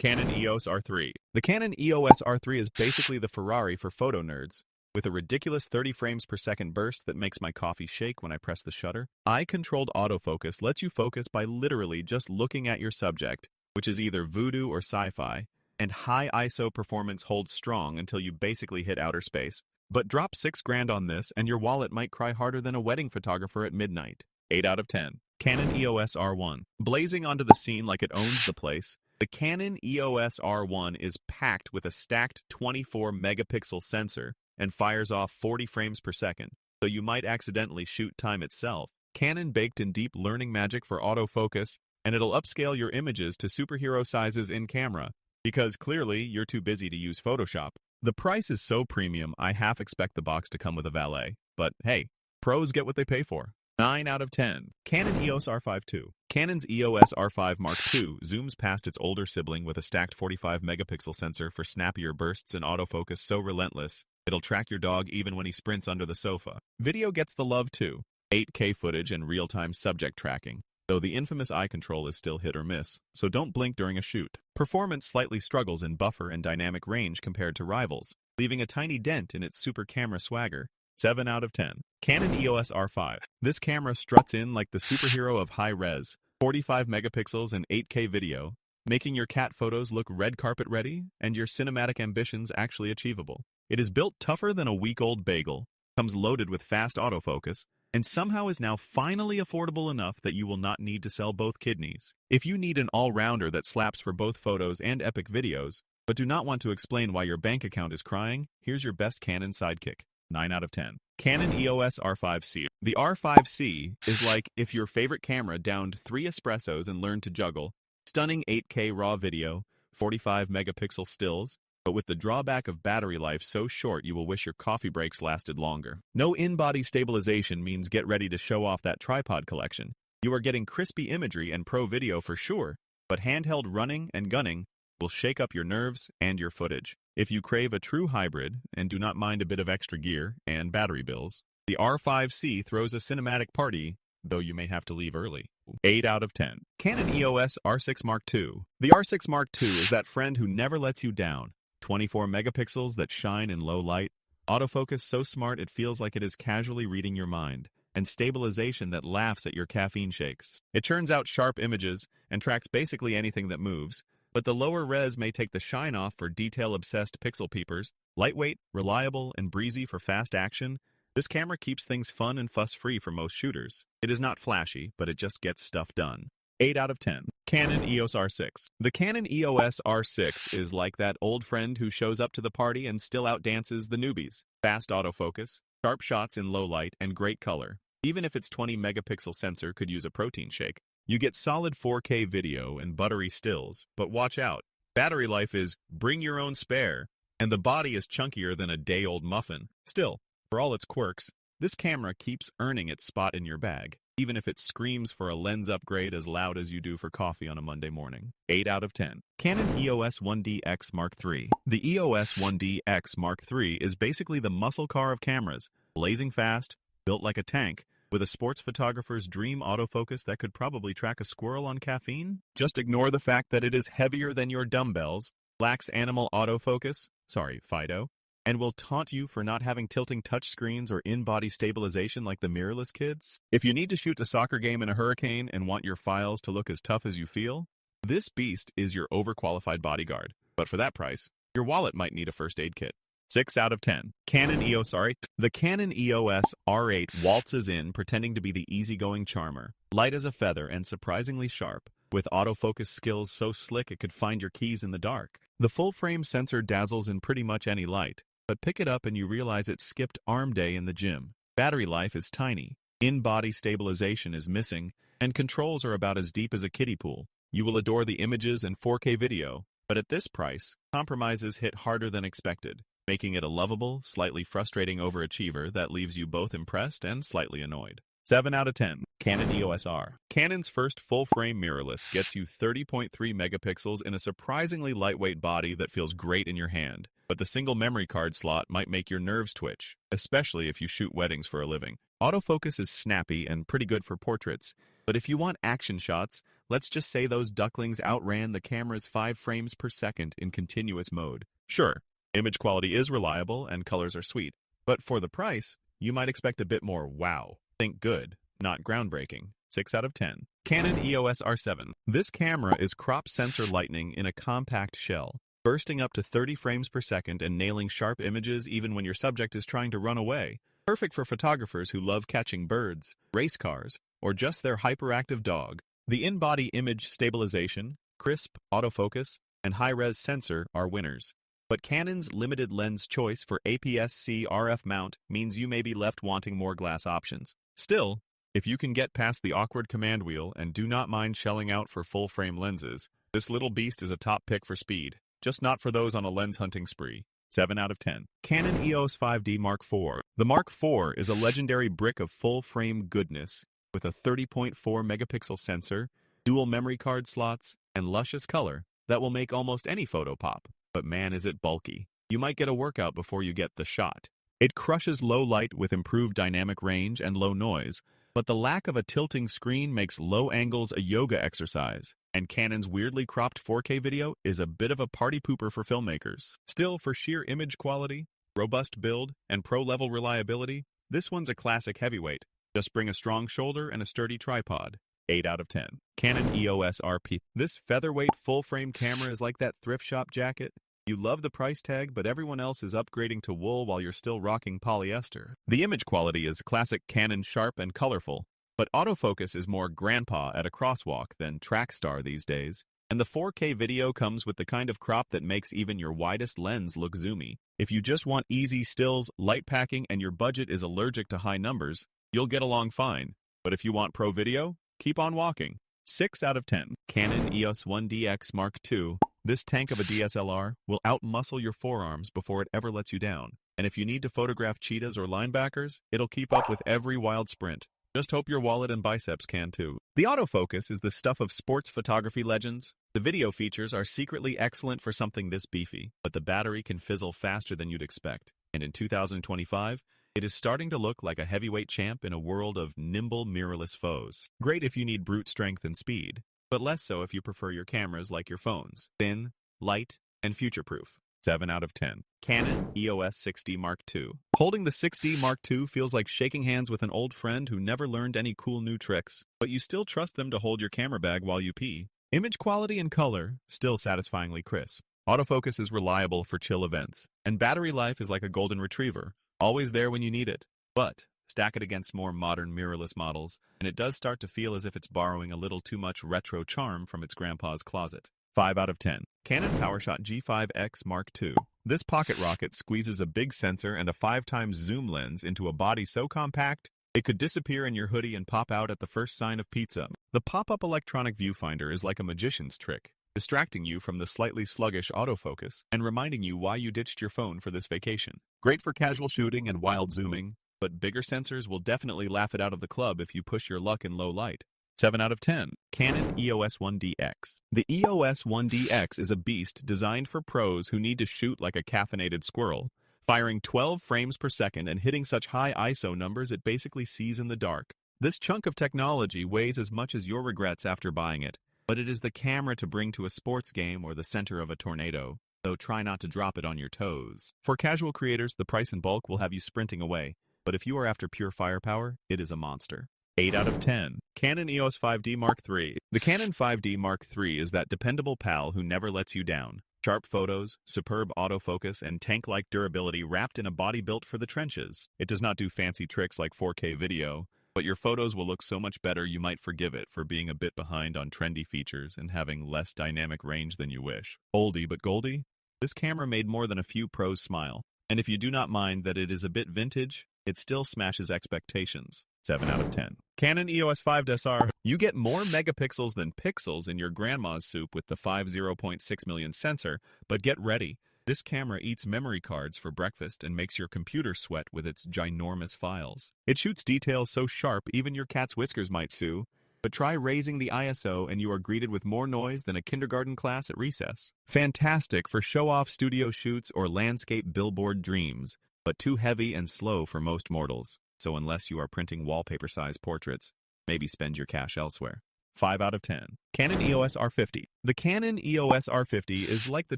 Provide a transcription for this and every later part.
Canon EOS R3. The Canon EOS R3 is basically the Ferrari for photo nerds. With a ridiculous 30 frames per second burst that makes my coffee shake when I press the shutter, eye-controlled autofocus lets you focus by literally just looking at your subject, which is either voodoo or sci-fi, and high ISO performance holds strong until you basically hit outer space. But drop $6 grand on this and your wallet might cry harder than a wedding photographer at midnight. 8 out of 10. Canon EOS R1. Blazing onto the scene like it owns the place, the Canon EOS R1 is packed with a stacked 24-megapixel sensor and fires off 40 frames per second, so you might accidentally shoot time itself. Canon baked in deep learning magic for autofocus, and it'll upscale your images to superhero sizes in camera, because clearly you're too busy to use Photoshop. The price is so premium I half expect the box to come with a valet, but hey, pros get what they pay for. 9 out of 10. Canon EOS R5 II. Canon's EOS R5 Mark II zooms past its older sibling with a stacked 45-megapixel sensor for snappier bursts and autofocus so relentless, it'll track your dog even when he sprints under the sofa. Video gets the love too. 8K footage and real-time subject tracking, though the infamous eye control is still hit or miss, so don't blink during a shoot. Performance slightly struggles in buffer and dynamic range compared to rivals, leaving a tiny dent in its super camera swagger. 7 out of 10. Canon EOS R5. This camera struts in like the superhero of high-res, 45 megapixels and 8K video, making your cat photos look red carpet ready and your cinematic ambitions actually achievable. It is built tougher than a week-old bagel, comes loaded with fast autofocus, and somehow is now finally affordable enough that you will not need to sell both kidneys. If you need an all-rounder that slaps for both photos and epic videos, but do not want to explain why your bank account is crying, here's your best Canon sidekick. 9 out of 10. Canon EOS R5 C. The R5 C is like if your favorite camera downed 3 espressos and learned to juggle. Stunning 8K raw video, 45 megapixel stills, but with the drawback of battery life so short you will wish your coffee breaks lasted longer. No in-body stabilization means get ready to show off that tripod collection. You are getting crispy imagery and pro video for sure, but handheld running and gunning will shake up your nerves and your footage. If you crave a true hybrid and do not mind a bit of extra gear and battery bills, the R5 C throws a cinematic party, though you may have to leave early. 8 out of 10. Canon EOS R6 Mark II. The R6 Mark II is that friend who never lets you down. 24 megapixels that shine in low light, autofocus so smart it feels like it is casually reading your mind, and stabilization that laughs at your caffeine shakes. It churns out sharp images and tracks basically anything that moves, but the lower res may take the shine off for detail-obsessed pixel peepers. Lightweight, reliable, and breezy for fast action, this camera keeps things fun and fuss-free for most shooters. It is not flashy, but it just gets stuff done. 8 out of 10. Canon EOS R6. The Canon EOS R6 is like that old friend who shows up to the party and still outdances the newbies. Fast autofocus, sharp shots in low light, and great color. Even if its 20-megapixel sensor could use a protein shake. You get solid 4K video and buttery stills, but watch out. Battery life is bring your own spare, and the body is chunkier than a day-old muffin. Still, for all its quirks, this camera keeps earning its spot in your bag, even if it screams for a lens upgrade as loud as you do for coffee on a Monday morning. 8 out of 10. Canon EOS 1DX Mark III. The EOS 1DX Mark III is basically the muscle car of cameras, blazing fast, built like a tank, with a sports photographer's dream autofocus that could probably track a squirrel on caffeine. Just ignore the fact that it is heavier than your dumbbells, lacks animal autofocus, sorry, Fido, and will taunt you for not having tilting touchscreens or in-body stabilization like the mirrorless kids. If you need to shoot a soccer game in a hurricane and want your files to look as tough as you feel, this beast is your overqualified bodyguard. But for that price, your wallet might need a first aid kit. 6 out of 10. Canon EOS R8. The Canon EOS R8 waltzes in pretending to be the easygoing charmer, light as a feather and surprisingly sharp, with autofocus skills so slick it could find your keys in the dark. The full-frame sensor dazzles in pretty much any light, but pick it up and you realize it skipped arm day in the gym. Battery life is tiny, in-body stabilization is missing, and controls are about as deep as a kiddie pool. You will adore the images and 4K video, but at this price, compromises hit harder than expected, making it a lovable, slightly frustrating overachiever that leaves you both impressed and slightly annoyed. 7 out of 10. Canon EOS R. Canon's first full-frame mirrorless gets you 30.3 megapixels in a surprisingly lightweight body that feels great in your hand, but the single memory card slot might make your nerves twitch, especially if you shoot weddings for a living. Autofocus is snappy and pretty good for portraits, but if you want action shots, Let's just say those ducklings outran the camera's 5 frames per second in continuous mode. Sure, image quality is reliable and colors are sweet, but for the price, you might expect a bit more wow. Think good, not groundbreaking. 6 out of 10. Canon EOS R7. This camera is crop sensor lightning in a compact shell, bursting up to 30 frames per second and nailing sharp images even when your subject is trying to run away. Perfect for photographers who love catching birds, race cars, or just their hyperactive dog. The in-body image stabilization, crisp autofocus, and high-res sensor are winners. But Canon's limited lens choice for APS-C RF mount means you may be left wanting more glass options. Still, if you can get past the awkward command wheel and do not mind shelling out for full-frame lenses, this little beast is a top pick for speed, just not for those on a lens hunting spree. 7 out of 10. Canon EOS 5D Mark IV. The Mark IV is a legendary brick of full-frame goodness with a 30.4 megapixel sensor, dual memory card slots, and luscious color that will make almost any photo pop. But man, is it bulky. You might get a workout before you get the shot. It crushes low light with improved dynamic range and low noise, but the lack of a tilting screen makes low angles a yoga exercise, and Canon's weirdly cropped 4K video is a bit of a party pooper for filmmakers. Still, for sheer image quality, robust build, and pro-level reliability, this one's a classic heavyweight. Just bring a strong shoulder and a sturdy tripod. 8 out of 10. Canon EOS RP. This featherweight full-frame camera is like that thrift shop jacket. You love the price tag, but everyone else is upgrading to wool while you're still rocking polyester. The image quality is classic Canon sharp and colorful, but autofocus is more grandpa at a crosswalk than track star these days. And the 4K video comes with the kind of crop that makes even your widest lens look zoomy. If you just want easy stills, light packing, and your budget is allergic to high numbers, you'll get along fine. But if you want pro video, keep on walking. 6 out of 10. Canon EOS 1DX Mark II. This tank of a DSLR will outmuscle your forearms before it ever lets you down. And if you need to photograph cheetahs or linebackers, it'll keep up with every wild sprint. Just hope your wallet and biceps can too. The autofocus is the stuff of sports photography legends. The video features are secretly excellent for something this beefy, but the battery can fizzle faster than you'd expect. And in 2025, it is starting to look like a heavyweight champ in a world of nimble, mirrorless foes. Great if you need brute strength and speed, but less so if you prefer your cameras like your phones. Thin, light, and future-proof. 7 out of 10. Canon EOS 6D Mark II. Holding the 6D Mark II feels like shaking hands with an old friend who never learned any cool new tricks, but you still trust them to hold your camera bag while you pee. Image quality and color, still satisfyingly crisp. Autofocus is reliable for chill events, and battery life is like a golden retriever, always there when you need it. But stack it against more modern mirrorless models, and it does start to feel as if it's borrowing a little too much retro charm from its grandpa's closet. 5 out of 10. Canon PowerShot G5X Mark II. This pocket rocket squeezes a big sensor and a 5x zoom lens into a body so compact, it could disappear in your hoodie and pop out at the first sign of pizza. The pop-up electronic viewfinder is like a magician's trick, distracting you from the slightly sluggish autofocus and reminding you why you ditched your phone for this vacation. Great for casual shooting and wild zooming, but bigger sensors will definitely laugh it out of the club if you push your luck in low light. 7 out of 10. Canon EOS 1DX. The EOS 1DX is a beast designed for pros who need to shoot like a caffeinated squirrel, firing 12 frames per second and hitting such high ISO numbers it basically sees in the dark. This chunk of technology weighs as much as your regrets after buying it, but it is the camera to bring to a sports game or the center of a tornado, though try not to drop it on your toes. For casual creators, the price and bulk will have you sprinting away, but if you are after pure firepower, it is a monster. 8 out of 10. Canon EOS 5D Mark III. The Canon 5D Mark III is that dependable pal who never lets you down. Sharp photos, superb autofocus, and tank-like durability wrapped in a body built for the trenches. It does not do fancy tricks like 4K video, but your photos will look so much better you might forgive it for being a bit behind on trendy features and having less dynamic range than you wish. Oldie but goldie? This camera made more than a few pros smile. And if you do not mind that it is a bit vintage, it still smashes expectations. 7 out of 10. Canon EOS 5DSLR. You get more megapixels than pixels in your grandma's soup with the 50.6 million sensor, but get ready. This camera eats memory cards for breakfast and makes your computer sweat with its ginormous files. It shoots details so sharp even your cat's whiskers might sue, but try raising the ISO and you are greeted with more noise than a kindergarten class at recess. Fantastic for show-off studio shoots or landscape billboard dreams, but too heavy and slow for most mortals. So unless you are printing wallpaper-sized portraits, maybe spend your cash elsewhere. 5 out of 10. Canon EOS R50. The Canon EOS R50 is like the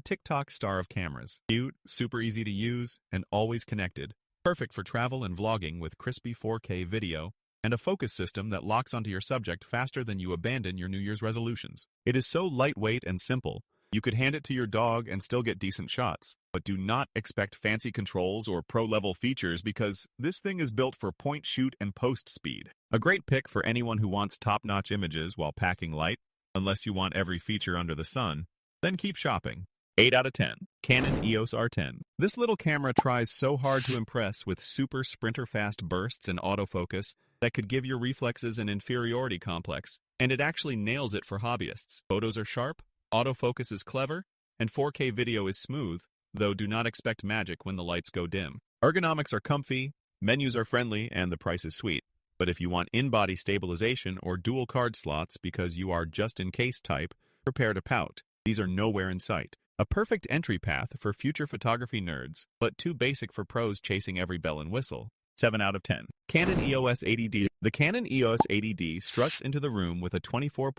TikTok star of cameras. Cute, super easy to use, and always connected. Perfect for travel and vlogging with crispy 4K video and a focus system that locks onto your subject faster than you abandon your New Year's resolutions. It is so lightweight and simple, you could hand it to your dog and still get decent shots. But do not expect fancy controls or pro-level features because this thing is built for point, shoot, and post speed. A great pick for anyone who wants top-notch images while packing light, unless you want every feature under the sun, then keep shopping. 8 out of 10. Canon EOS R10. This little camera tries so hard to impress with super sprinter-fast bursts and autofocus that could give your reflexes an inferiority complex, and it actually nails it for hobbyists. Photos are sharp, autofocus is clever, and 4K video is smooth, though do not expect magic when the lights go dim. Ergonomics are comfy, menus are friendly, and the price is sweet. But if you want in-body stabilization or dual card slots because you are just-in-case type, prepare to pout. These are nowhere in sight. A perfect entry path for future photography nerds, but too basic for pros chasing every bell and whistle. 7 out of 10. Canon EOS 80D. The Canon EOS 80D struts into the room with a 24.2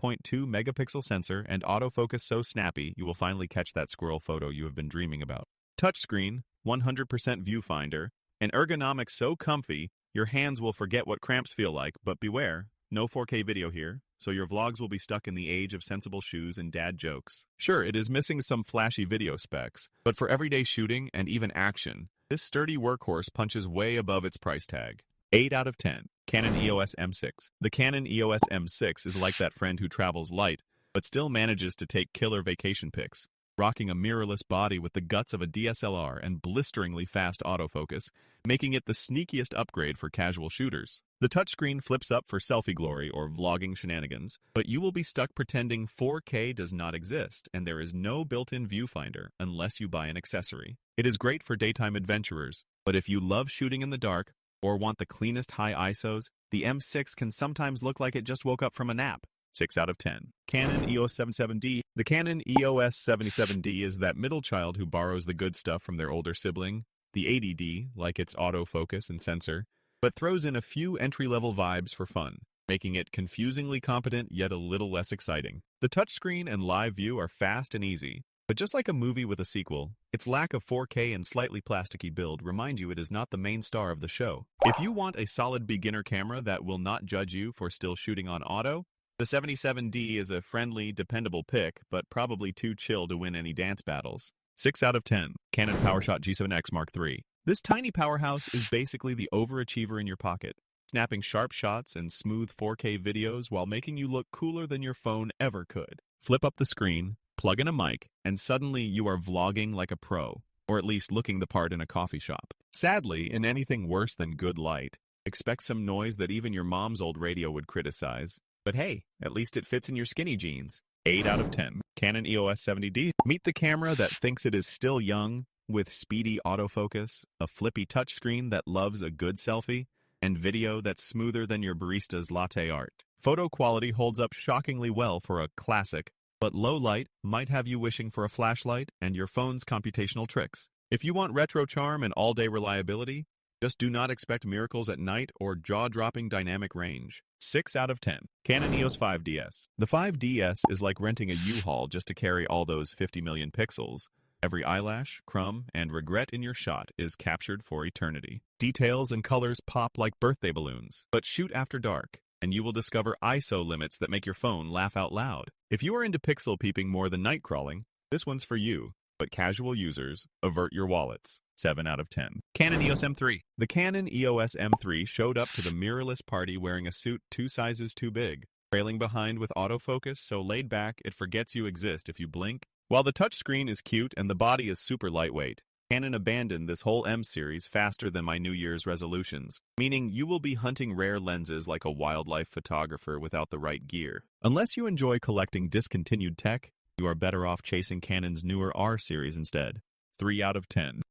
megapixel sensor and autofocus so snappy you will finally catch that squirrel photo you have been dreaming about. Touchscreen, 100% viewfinder, and ergonomics so comfy your hands will forget what cramps feel like, but beware, no 4K video here, so your vlogs will be stuck in the age of sensible shoes and dad jokes. Sure, it is missing some flashy video specs, but for everyday shooting and even action, this sturdy workhorse punches way above its price tag. 8 out of 10. Canon EOS M6. The Canon EOS M6 is like that friend who travels light, but still manages to take killer vacation pics. Rocking a mirrorless body with the guts of a DSLR and blisteringly fast autofocus, making it the sneakiest upgrade for casual shooters. The touchscreen flips up for selfie glory or vlogging shenanigans, but you will be stuck pretending 4K does not exist and there is no built-in viewfinder unless you buy an accessory. It is great for daytime adventurers, but if you love shooting in the dark or want the cleanest high ISOs, the M6 can sometimes look like it just woke up from a nap. 6 out of 10. Canon EOS 77D. The Canon EOS 77D is that middle child who borrows the good stuff from their older sibling, the 80D, like its autofocus and sensor, but throws in a few entry-level vibes for fun, making it confusingly competent yet a little less exciting. The touchscreen and live view are fast and easy, but just like a movie with a sequel, its lack of 4K and slightly plasticky build remind you it is not the main star of the show. If you want a solid beginner camera that will not judge you for still shooting on auto, the 77D is a friendly, dependable pick, but probably too chill to win any dance battles. 6 out of 10. Canon PowerShot G7X Mark III. This tiny powerhouse is basically the overachiever in your pocket, snapping sharp shots and smooth 4K videos while making you look cooler than your phone ever could. Flip up the screen, plug in a mic, and suddenly you are vlogging like a pro, or at least looking the part in a coffee shop. Sadly, in anything worse than good light, expect some noise that even your mom's old radio would criticize. But hey, at least it fits in your skinny jeans. 8 out of 10. Canon EOS 70D. Meet the camera that thinks it is still young, with speedy autofocus, a flippy touchscreen that loves a good selfie, and video that's smoother than your barista's latte art. Photo quality holds up shockingly well for a classic, but low light might have you wishing for a flashlight and your phone's computational tricks. If you want retro charm and all-day reliability, just do not expect miracles at night or jaw-dropping dynamic range. 6 out of 10. Canon EOS 5DS. The 5DS is like renting a U-Haul just to carry all those 50 million pixels. Every eyelash, crumb, and regret in your shot is captured for eternity. Details and colors pop like birthday balloons. But shoot after dark, and you will discover ISO limits that make your phone laugh out loud. If you are into pixel peeping more than night crawling, this one's for you. But casual users, avert your wallets. 7 out of 10. Canon EOS M3. The Canon EOS M3 showed up to the mirrorless party wearing a suit 2 sizes too big, trailing behind with autofocus so laid back it forgets you exist if you blink. While the touchscreen is cute and the body is super lightweight, Canon abandoned this whole M series faster than my New Year's resolutions, meaning you will be hunting rare lenses like a wildlife photographer without the right gear. Unless you enjoy collecting discontinued tech, you are better off chasing Canon's newer R series instead. 3 out of 10.